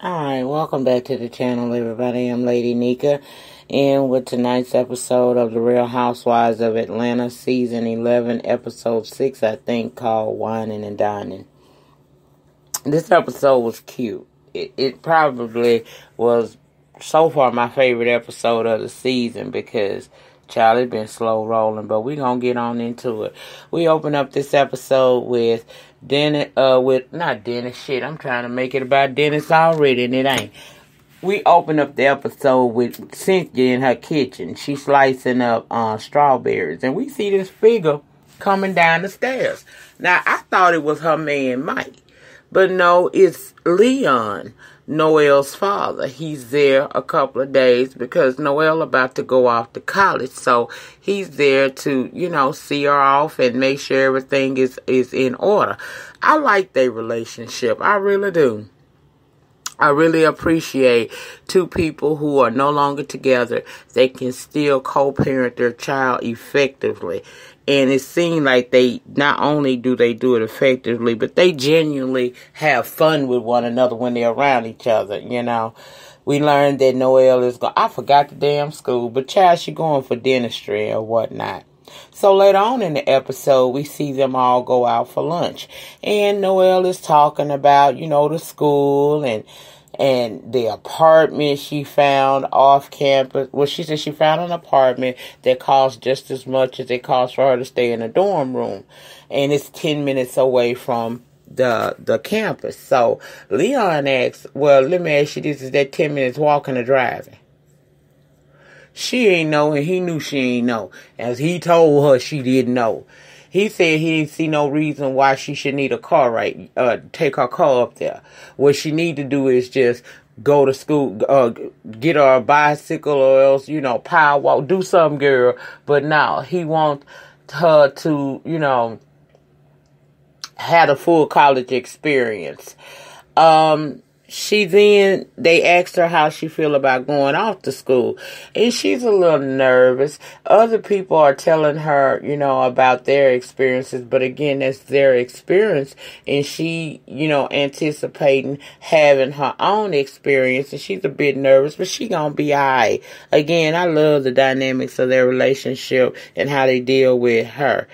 Alright, welcome back to the channel, everybody. I'm Lady Nyca, and with tonight's episode of The Real Housewives of Atlanta, Season 11, Episode 6, I think, called Whining and Dining. This episode was cute. It probably was, so far, my favorite episode of the season because Charlie been slow rolling, but we gonna get on into it. We open up this episode with Dennis, not Dennis, shit, I'm trying to make it about Dennis already, and it ain't. We open up the episode with Cynthia in her kitchen. She's slicing up strawberries, and we see this figure coming down the stairs. Now, I thought it was her man, Mike, but no, it's Leon, Noelle's father. He's there a couple of days because Noelle about to go off to college. So he's there to, see her off and make sure everything is in order. I like their relationship. I really do. I really appreciate two people who are no longer together. They can still co-parent their child effectively. And it seems like they, not only do they do it effectively, but they genuinely have fun with one another when they're around each other, We learned that Noelle is going, I forgot the damn school, but child, she going for dentistry or whatnot. So later on in the episode, we see them all go out for lunch. And Noelle is talking about, the school and the apartment she found off campus. Well, she said she found an apartment that costs just as much as it costs for her to stay in a dorm room. And it's 10 minutes away from the campus. So Leon asks, well, let me ask you this, is that 10 minutes walking or driving? She ain't know, and he knew she ain't know. As he told her, she didn't know. He said he didn't see no reason why she should need a car take her car up there. What she need to do is just go to school, get her a bicycle or else, power walk, do something, girl. But now he wants her to, have a full college experience. They asked her how she feel about going off to school. And she's a little nervous. Other people are telling her, about their experiences. But again, that's their experience. And she, anticipating having her own experience. And she's a bit nervous, but she gonna be alright. Again, I love the dynamics of their relationship and how they deal with her.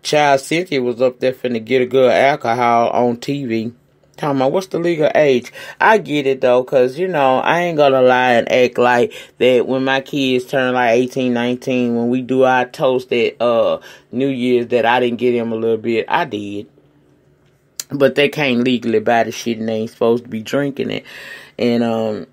Child, Cynthia was up there finna get a good alcohol on TV. Talking about what's the legal age. I get it though, cause I ain't gonna lie and act like that when my kids turn like 18, 19, when we do our toast at New Year's, that I didn't get him a little bit. I did. But they can't legally buy the shit and they ain't supposed to be drinking it. And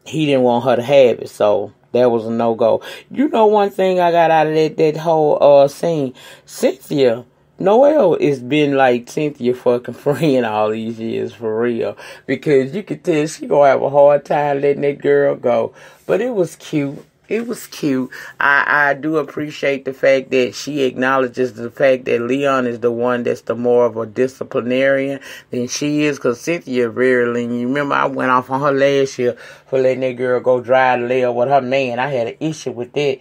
he didn't want her to have it, so that was a no-go. One thing I got out of that whole scene, Cynthia, Noelle has been like Cynthia fucking friend all these years, for real. Because you could tell she gonna have a hard time letting that girl go. But it was cute. It was cute. I do appreciate the fact that she acknowledges the fact that Leon is the one that's the more of a disciplinarian than she is. Because Cynthia very lenient. Remember, I went off on her last year for letting that girl go drive the leg with her man. I had an issue with that.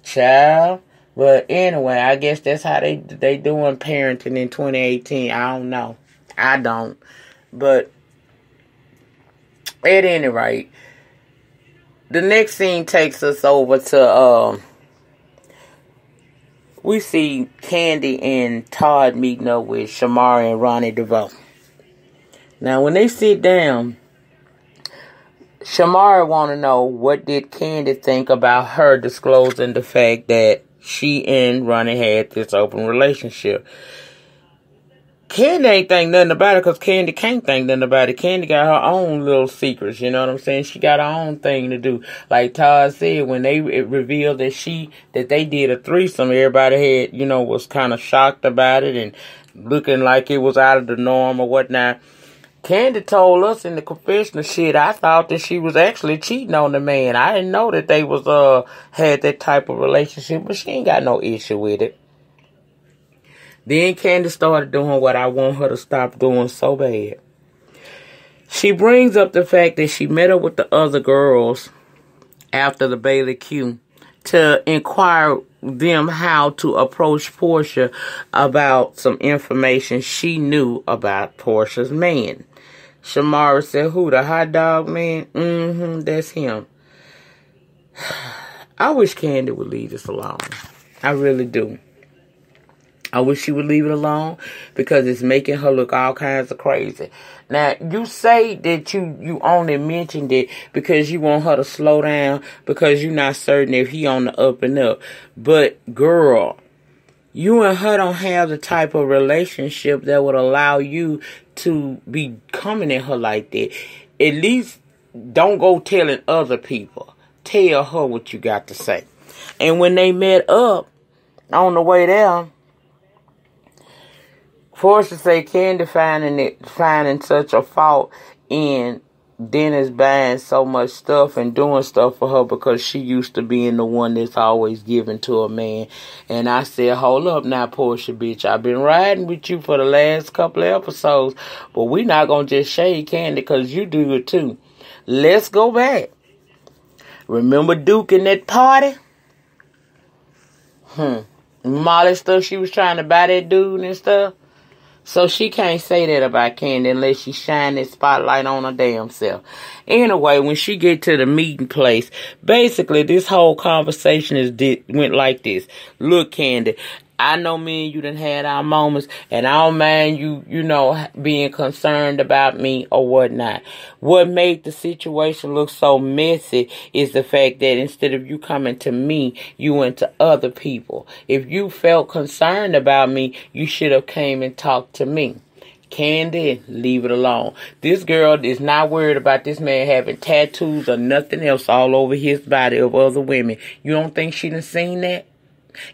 Child. But anyway, I guess that's how they doing parenting in 2018. I don't know. I don't. But at any rate, the next scene takes us over to we see Candy and Todd meeting up with Shamari and Ronnie DeVoe. Now, when they sit down, Shamari want to know what did Candy think about her disclosing the fact that she and Ronnie had this open relationship. Candy ain't think nothing about it because Candy can't think nothing about it. Candy got her own little secrets, you know what I'm saying? She got her own thing to do. Like Todd said, when they revealed that they did a threesome, everybody had, was kind of shocked about it and looking like it was out of the norm or whatnot. Candy told us in the confessional shit, I thought that she was actually cheating on the man. I didn't know that they had that type of relationship, but she ain't got no issue with it. Then Candy started doing what I want her to stop doing so bad. She brings up the fact that she met up with the other girls after the Bailey Q to inquire them how to approach Portia about some information she knew about Portia's man. Shamara said, who, the hot dog man? Mm-hmm, that's him. I wish Candy would leave this alone. I really do. I wish she would leave it alone because it's making her look all kinds of crazy. Now, you say that you only mentioned it because you want her to slow down because you're not certain if he on the up and up. But, girl, you and her don't have the type of relationship that would allow you to be coming at her like that. At least don't go telling other people. Tell her what you got to say. And when they met up on the way there, Portia say Candy finding such a fault in Dennis buying so much stuff and doing stuff for her because she used to being the one that's always giving to a man. And I said, hold up now, Portia, bitch. I've been riding with you for the last couple of episodes, but we not going to just shade Candy because you do it too. Let's go back. Remember Duke in that party? Molly stuff she was trying to buy that dude and stuff. So she can't say that about Candy unless she shine that spotlight on her damn self. Anyway, when she get to the meeting place, basically this whole conversation went like this. Look, Candy, I know me and you done had our moments, and I don't mind you know, being concerned about me or whatnot. What made the situation look so messy is the fact that instead of you coming to me, you went to other people. If you felt concerned about me, you should have came and talked to me. Candy, leave it alone. This girl is not worried about this man having tattoos or nothing else all over his body of other women. You don't think she done seen that?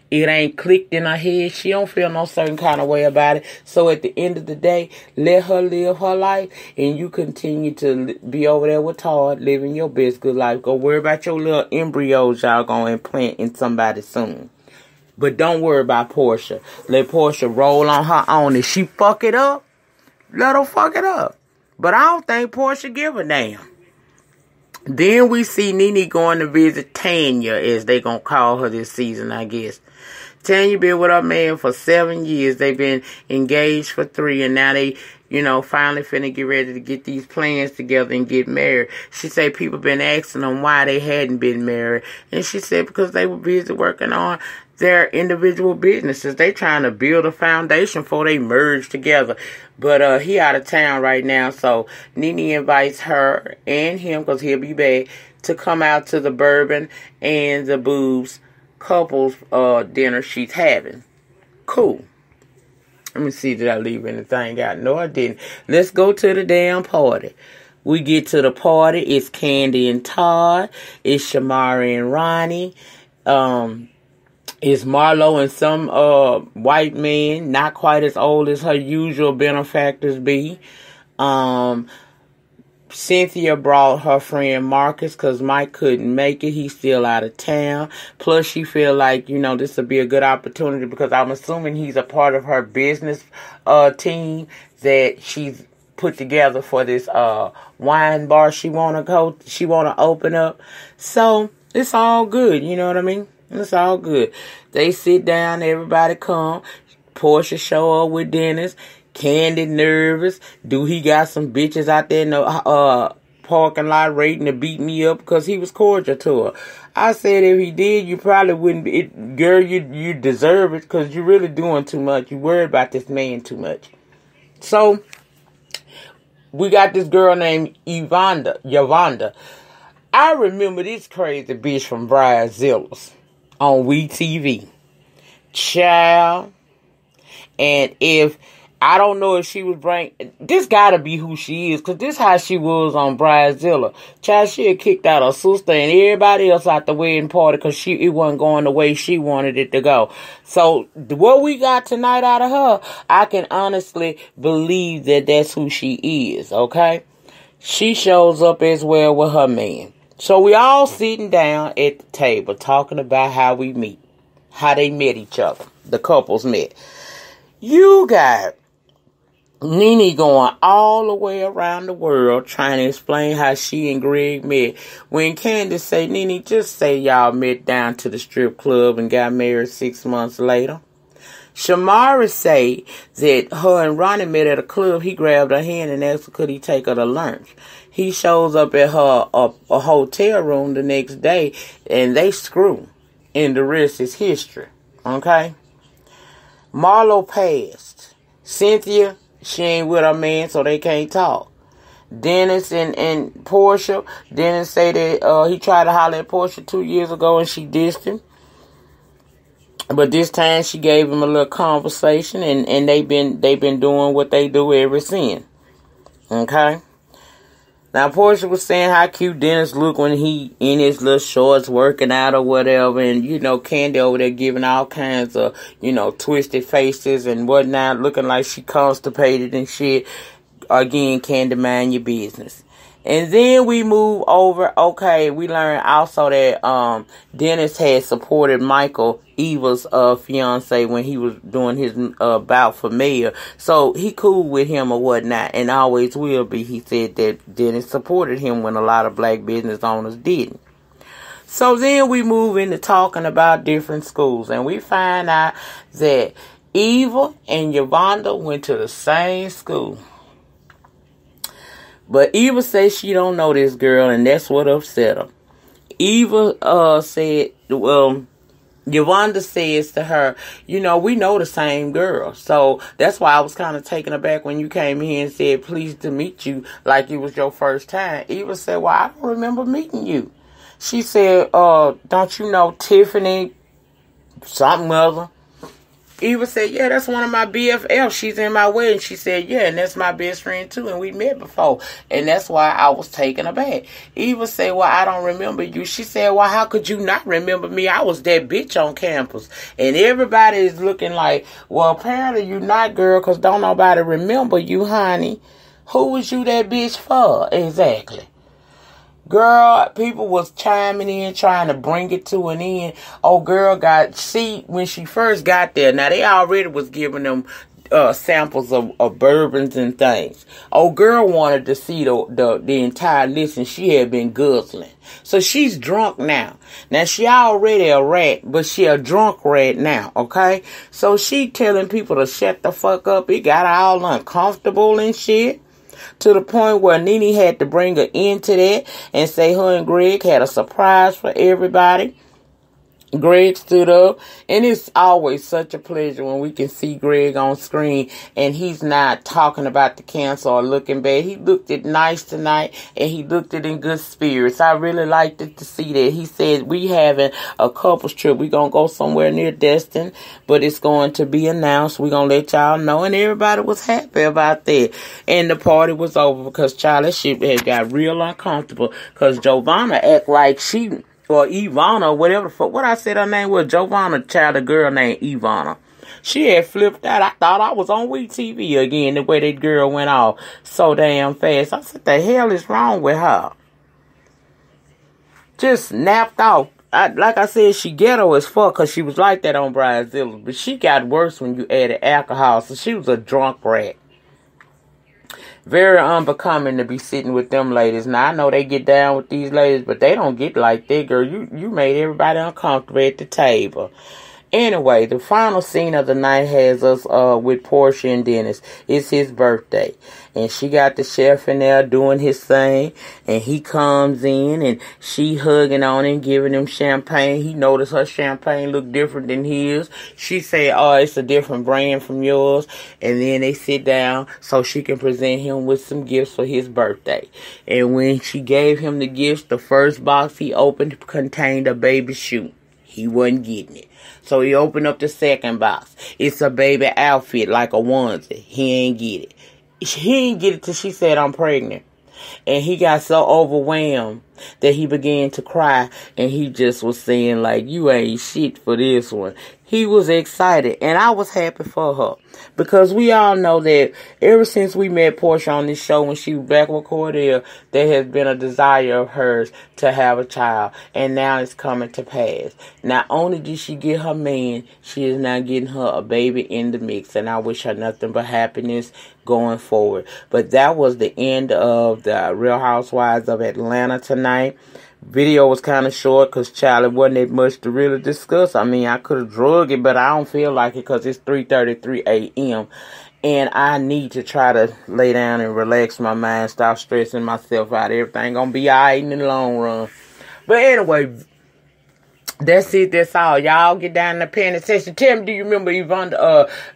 It ain't clicked in her head. She don't feel no certain kind of way about it. So at the end of the day, let her live her life, and you continue to be over there with Todd, living your best good life. Go worry about your little embryos y'all gonna implant in somebody soon. But don't worry about Portia. Let Portia roll on her own. If she fuck it up, let her fuck it up. But I don't think Portia give a damn. Then we see Nene going to visit Tanya, as they gonna call her this season, I guess. Tanya been with her man for 7 years. They've been engaged for 3, and now they, you know, finally finna get ready to get these plans together and get married. She said people been asking them why they hadn't been married, and she said because they were busy working on their individual businesses. They trying to build a foundation before they merge together. But he out of town right now, so Nene invites her and him, because he'll be back, to come out to the Bourbon and the Boobs couples dinner she's having. Cool. Let me see, did I leave anything out? No, I didn't. Let's go to the damn party. We get to the party. It's Candy and Todd. It's Shamari and Ronnie. It's Marlo and some white man, not quite as old as her usual benefactors be. Cynthia brought her friend Marcus because Mike couldn't make it. He's still out of town. Plus, she feel like, you know, this would be a good opportunity because I'm assuming he's a part of her business team that she's put together for this wine bar she want to open up. So, it's all good, you know what I mean? It's all good. They sit down, everybody come. Portia show up with Dennis. Candy nervous. Do he got some bitches out there in the parking lot waiting to beat me up because he was cordial to her? I said if he did, you probably wouldn't be. Girl, you deserve it because you're really doing too much. You worried about this man too much. So, we got this girl named Yvonne. I remember this crazy bitch from Bridezillas on WeTV. Child. And if, I don't know if she was this gotta be who she is, because this how she was on Bridezilla. Child, she had kicked out her sister and everybody else out the wedding party because it wasn't going the way she wanted it to go. So, what we got tonight out of her, I can honestly believe that that's who she is, okay? She shows up as well with her man. So we all sitting down at the table talking about how we meet. How they met each other. The couples met. You got Nene going all the way around the world trying to explain how she and Greg met. When Candace say, Nene, just say y'all met down to the strip club and got married 6 months later. Shamara say that her and Ronnie met at a club. He grabbed her hand and asked her could he take her to lunch. He shows up at her a hotel room the next day, and they screw. And the rest is history. Okay? Marlo passed. Cynthia, she ain't with her man, so they can't talk. Dennis and Portia. Dennis say that he tried to holler at Portia 2 years ago and she dissed him. But this time she gave him a little conversation, and they've been doing what they do ever since. Okay? Now Portia was saying how cute Dennis looked when he in his little shorts working out or whatever, and Candy over there giving all kinds of twisted faces and whatnot, looking like she constipated and shit. Again, Candy, mind your business. And then we move over. Okay, we learned also that Dennis had supported Michael, Eva's fiance, when he was doing his bout for mayor. So he cool with him or whatnot, and always will be. He said that Dennis supported him when a lot of black business owners didn't. So then we move into talking about different schools, and we find out that Eva and Yvonne went to the same school. But Eva says she don't know this girl, and that's what upset her. Eva said, Yvonne says to her, we know the same girl. So that's why I was kind of taken aback when you came here and said, pleased to meet you, like it was your first time. Eva said, well, I don't remember meeting you. She said, don't you know Tiffany something other? Eva said, yeah, that's one of my BFFs. She's in my wedding. She said, yeah, and that's my best friend too, and we met before. And that's why I was taken aback. Eva said, well, I don't remember you. She said, well, how could you not remember me? I was that bitch on campus. And everybody is looking like, well, apparently you not, girl, because don't nobody remember you, honey. Who was you that bitch for? Exactly. Girl, people was chiming in, trying to bring it to an end. Oh, girl when she first got there, now they already was giving them samples of bourbons and things. Oh, girl wanted to see the entire list, and she had been guzzling. So she's drunk now. Now, she already a rat, but she a drunk rat now, okay? So she telling people to shut the fuck up. It got all uncomfortable and shit. To the point where Nene had to bring an end to that and say her and Greg had a surprise for everybody. Greg stood up, and it's always such a pleasure when we can see Greg on screen and he's not talking about the cancer or looking bad. He looked it nice tonight, and he looked it in good spirits. I really liked it to see that. He said, we having a couples trip. We gonna go somewhere near Destin, but it's going to be announced. We gonna let y'all know, and everybody was happy about that. And the party was over because Charlie shit had got real uncomfortable because Giovanna act like she... or Ivana, whatever the fuck. What I said her name was, Giovanna, child, a girl named Ivana. She had flipped out. I thought I was on Week TV again, the way that girl went off so damn fast. I said, the hell is wrong with her? Just snapped off. Like I said, she ghetto as fuck because she was like that on Bridezilla. But she got worse when you added alcohol, so she was a drunk rat. Very unbecoming to be sitting with them ladies. Now, I know they get down with these ladies, but they don't get like that, girl. You made everybody uncomfortable at the table. Anyway, the final scene of the night has us with Portia and Dennis. It's his birthday. And she got the chef in there doing his thing. And he comes in and she hugging on him, giving him champagne. He noticed her champagne looked different than his. She said, oh, it's a different brand from yours. And then they sit down so she can present him with some gifts for his birthday. And when she gave him the gifts, the first box he opened contained a baby shoe. He wasn't getting it. So he opened up the second box. It's a baby outfit, like a onesie. He ain't get it. He ain't get it till she said, I'm pregnant. And he got so overwhelmed that he began to cry. And he just was saying, like, you ain't shit for this one. He was excited. And I was happy for her. Because we all know that ever since we met Portia on this show when she was back with Cordell, there has been a desire of hers to have a child. And now it's coming to pass. Not only did she get her man, she is now getting her a baby in the mix. And I wish her nothing but happiness going forward. But that was the end of the Real Housewives of Atlanta tonight. Video was kind of short because, child, it wasn't that much to really discuss. I mean, I could have drug it, but I don't feel like it because it's 3:33 a.m. And I need to try to lay down and relax my mind, stop stressing myself out. Everything gonna be all right in the long run. But anyway, that's it. That's all. Y'all get down in the panic section. Tell me, do you remember Yvonne,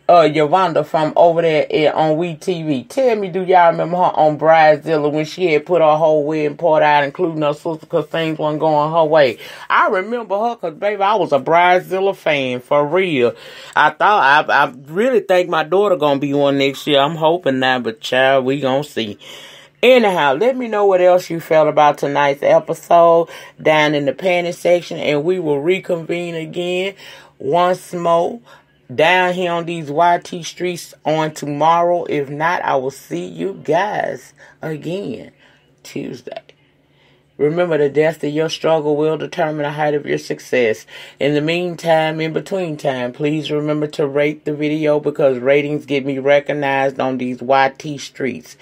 Yvonne from over there on WeTV? Tell me, do y'all remember her on Bridezilla when she had put her whole wedding party out, including her sister, because things wasn't going her way? I remember her because, baby, I was a Bridezilla fan, for real. I really think my daughter gonna be one next year. I'm hoping not, but child, we gonna see. Anyhow, let me know what else you felt about tonight's episode down in the panic section, and we will reconvene again once more down here on these YT streets on tomorrow. If not, I will see you guys again Tuesday. Remember, the depth of your struggle will determine the height of your success. In the meantime, in between time, please remember to rate the video because ratings get me recognized on these YT streets.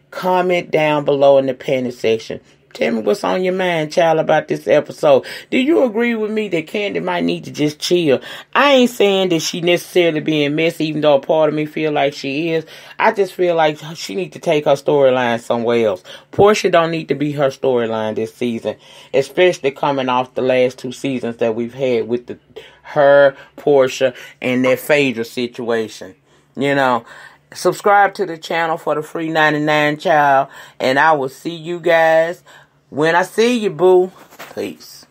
Comment down below in the panic section. Tell me what's on your mind, child, about this episode. Do you agree with me that Candy might need to just chill? I ain't saying that she necessarily being messy, even though a part of me feel like she is. I just feel like she need to take her storyline somewhere else. Portia don't need to be her storyline this season, especially coming off the last 2 seasons that we've had with her, Portia, and their Phaedra situation. You know. Subscribe to the channel for the free 99, child. And I will see you guys when I see you, boo. Peace.